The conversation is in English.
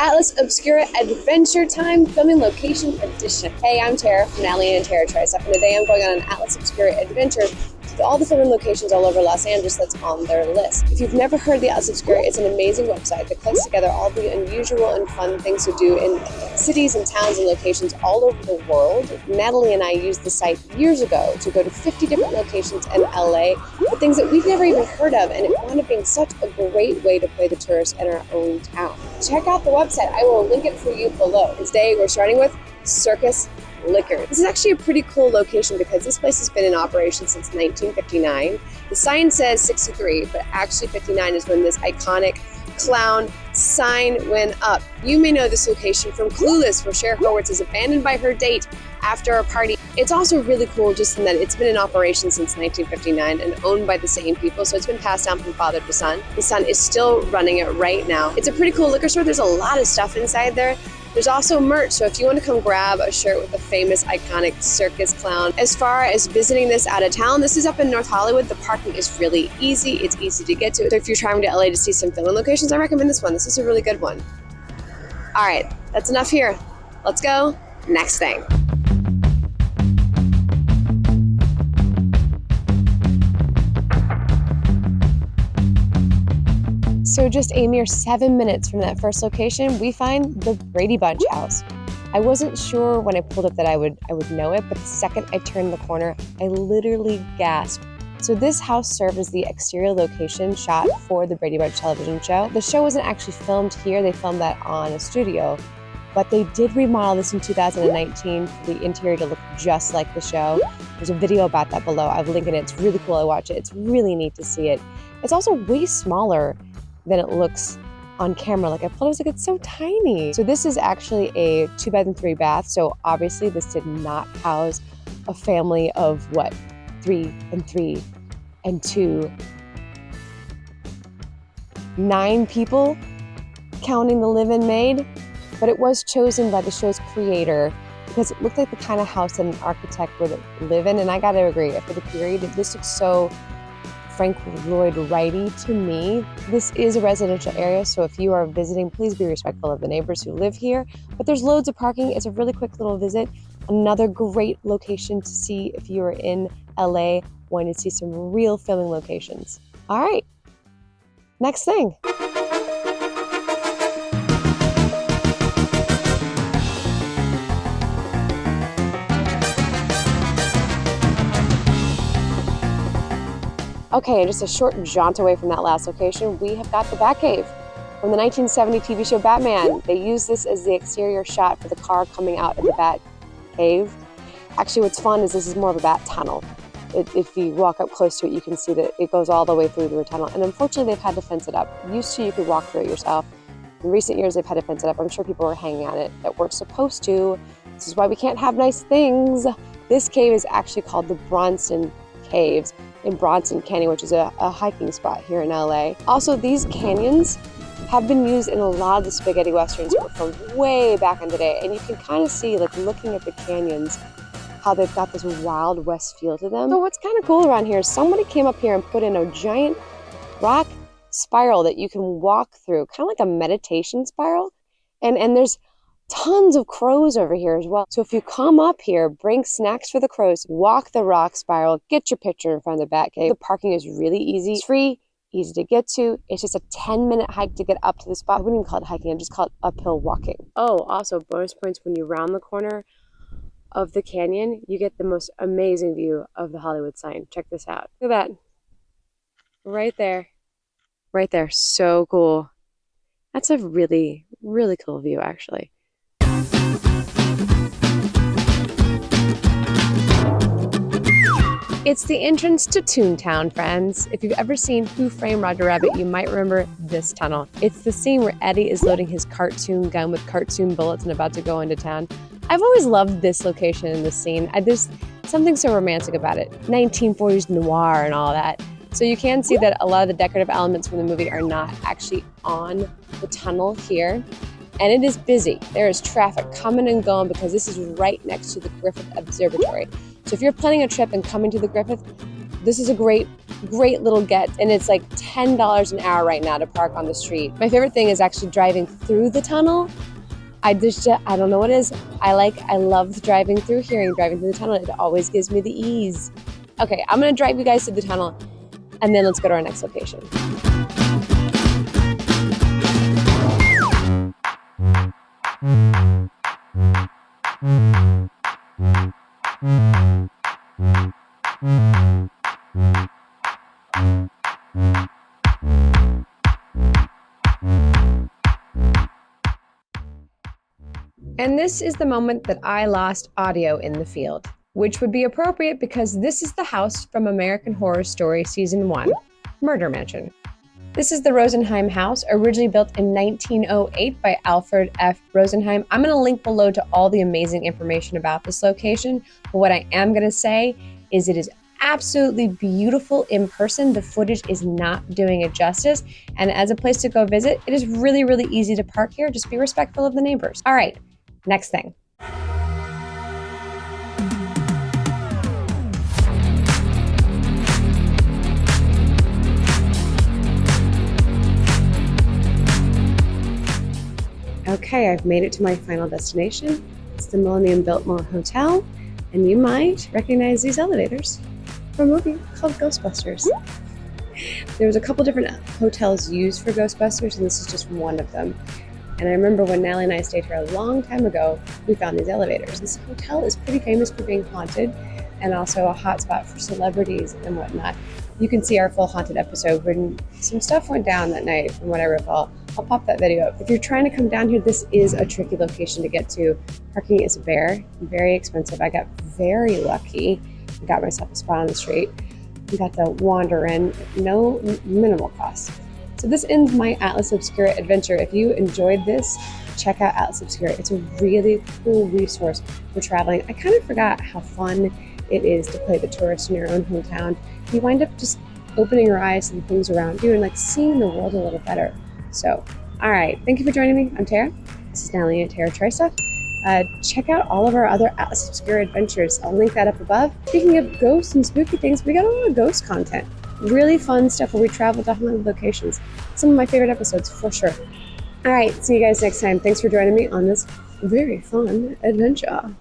Atlas Obscura Adventure Time Filming Location Edition. Hey, I'm Tara from Natalientara, and today I'm going on an Atlas Obscura adventure to all the filming locations all over Los Angeles that's on their list. If you've never heard of the Atlas Obscura, it's an amazing website that collects together all the unusual and fun things to do in cities and towns and locations all over the world. Natalie and I used the site years ago to go to 50 different locations in LA for things that we've never even heard of, and it wound up being such a great way to play the tourist in our own town. Check out the website. I will link it for you below. Today we're starting with Circus Liquor. This is actually a pretty cool location because this place has been in operation since 1959. The sign says 63, but actually 59 is when this iconic clown sign went up. You may know this location from Clueless, where Cher Horowitz is abandoned by her date after a party. It's also really cool just in that it's been in operation since 1959 and owned by the same people, so it's been passed down from father to son. The son is still running it right now. It's a pretty cool liquor store. There's a lot of stuff inside there. There's also merch, so if you want to come grab a shirt with the famous iconic circus clown. As far as visiting this out of town, this is up in North Hollywood. The parking is really easy. It's easy to get to. So if you're traveling to LA to see some filming locations, I recommend this one. This is a really good one. All right, that's enough here. Let's go. Next thing. So just a mere 7 minutes from that first location, we find the Brady Bunch house. I wasn't sure when I pulled up that I would know it, but the second I turned the corner, I literally gasped. So this house served as the exterior location shot for the Brady Bunch television show. The show wasn't actually filmed here, they filmed that on a studio, but they did remodel this in 2019 for the interior to look just like the show. There's a video about that below. I've linked it. It's really cool. I watch it. It's really neat to see it. It's also way smaller than it looks on camera. Like I pulled it, I was like, it's so tiny. So this is actually a 2-bed and 3-bath. So obviously this did not house a family of 3 and 3 and 2, 9 people, counting the live-in maid. But it was chosen by the show's creator because it looked like the kind of house that an architect would live in. And I gotta agree, for the period, this looks so Frank Lloyd Wrighty to me. This is a residential area, so if you are visiting, please be respectful of the neighbors who live here. But there's loads of parking. It's a really quick little visit. Another great location to see if you are in LA wanting to see some real filming locations. All right, next thing. Okay, and just a short jaunt away from that last location, we have got the Batcave from the 1970 TV show Batman. They used this as the exterior shot for the car coming out of the Batcave. Actually, what's fun is this is more of a bat tunnel. If you walk up close to it, you can see that it goes all the way through the tunnel. And unfortunately, they've had to fence it up. Used to, you could walk through it yourself. In recent years, they've had to fence it up. I'm sure people were hanging on it that weren't supposed to. This is why we can't have nice things. This cave is actually called the Bronson Caves in Bronson Canyon, which is a hiking spot here in LA. Also, these canyons have been used in a lot of the spaghetti westerns from way back in the day, and you can kind of see, like looking at the canyons, how they've got this Wild West feel to them. So what's kind of cool around here is somebody came up here and put in a giant rock spiral that you can walk through, kind of like a meditation spiral, and there's tons of crows over here as well. So if you come up here, bring snacks for the crows, walk the rock spiral, get your picture in front of the Batcave. The parking is really easy. It's free, easy to get to. It's just a 10-minute hike to get up to the spot. I wouldn't even call it hiking, I just call it uphill walking. Oh, also bonus points when you round the corner of the canyon, you get the most amazing view of the Hollywood sign. Check this out. Look at that. Right there. Right there. So cool. That's a really, really cool view, actually. It's the entrance to Toontown, friends. If you've ever seen Who Framed Roger Rabbit, you might remember this tunnel. It's the scene where Eddie is loading his cartoon gun with cartoon bullets and about to go into town. I've always loved this location and this scene. There's something so romantic about it. 1940s noir and all that. So you can see that a lot of the decorative elements from the movie are not actually on the tunnel here. And it is busy. There is traffic coming and going because this is right next to the Griffith Observatory. So if you're planning a trip and coming to the Griffith, this is a great great little get, and it's like $10 an hour right now to park on the street. My favorite thing is actually driving through the tunnel. I don't know what it is. I love driving through here and driving through the tunnel. It always gives me the ease. Okay, I'm gonna drive you guys through the tunnel, and then let's go to our next location. And this is the moment that I lost audio in the field, which would be appropriate because this is the house from American Horror Story Season 1, Murder Mansion. This is the Rosenheim House, originally built in 1908 by Alfred F. Rosenheim. I'm going to link below to all the amazing information about this location, but what I am going to say is it is absolutely beautiful in person. The footage is not doing it justice, and as a place to go visit, it is really, really easy to park here. Just be respectful of the neighbors. All right, next thing. Okay, I've made it to my final destination. It's the Millennium Biltmore Hotel, and you might recognize these elevators from a movie called Ghostbusters. There was a couple different hotels used for Ghostbusters, and this is just one of them. And I remember when Natalie and I stayed here a long time ago, we found these elevators. This hotel is pretty famous for being haunted and also a hotspot for celebrities and whatnot. You can see our full haunted episode when some stuff went down that night, from what I recall. I'll pop that video up. If you're trying to come down here, this is a tricky location to get to. Parking is very expensive. I got very lucky. I got myself a spot on the street. I got to wander in, no minimal cost. So this ends my Atlas Obscura adventure. If you enjoyed this, check out Atlas Obscura. It's a really cool resource for traveling. I kind of forgot how fun it is to play the tourist in your own hometown. You wind up just opening your eyes to the things around you and like seeing the world a little better. So, all right, thank you for joining me. I'm Tara. This is Natalientara Try Stuff. Check out all of our other Atlas Obscura adventures. I'll link that up above. Speaking of ghosts and spooky things, we got a lot of ghost content. Really fun stuff where we travel to haunted locations. Some of my favorite episodes for sure. All right, see you guys next time. Thanks for joining me on this very fun adventure.